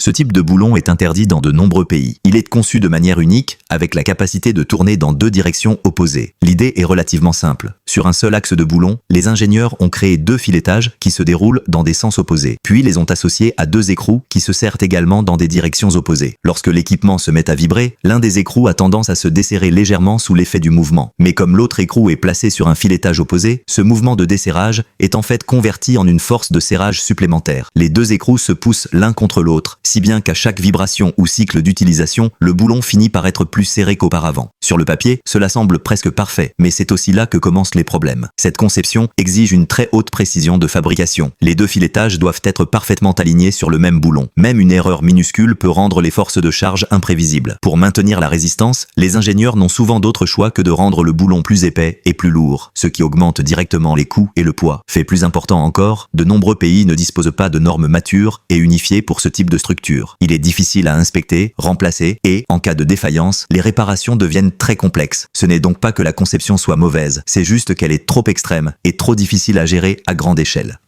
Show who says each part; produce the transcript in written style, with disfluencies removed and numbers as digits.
Speaker 1: Ce type de boulon est interdit dans de nombreux pays. Il est conçu de manière unique, avec la capacité de tourner dans deux directions opposées. L'idée est relativement simple. Sur un seul axe de boulon, les ingénieurs ont créé deux filetages qui se déroulent dans des sens opposés, puis les ont associés à deux écrous qui se serrent également dans des directions opposées. Lorsque l'équipement se met à vibrer, l'un des écrous a tendance à se desserrer légèrement sous l'effet du mouvement. Mais comme l'autre écrou est placé sur un filetage opposé, ce mouvement de desserrage est en fait converti en une force de serrage supplémentaire. Les deux écrous se poussent l'un contre l'autre, si bien qu'à chaque vibration ou cycle d'utilisation, le boulon finit par être plus serré qu'auparavant. Sur le papier, cela semble presque parfait, mais c'est aussi là que commencent les problèmes. Cette conception exige une très haute précision de fabrication. Les deux filetages doivent être parfaitement alignés sur le même boulon. Même une erreur minuscule peut rendre les forces de charge imprévisibles. Pour maintenir la résistance, les ingénieurs n'ont souvent d'autre choix que de rendre le boulon plus épais et plus lourd, ce qui augmente directement les coûts et le poids. Fait plus important encore, de nombreux pays ne disposent pas de normes matures et unifiées pour ce type de structure. Il est difficile à inspecter, remplacer et, en cas de défaillance, les réparations deviennent très complexes. Ce n'est donc pas que la conception soit mauvaise, c'est juste qu'elle est trop extrême et trop difficile à gérer à grande échelle.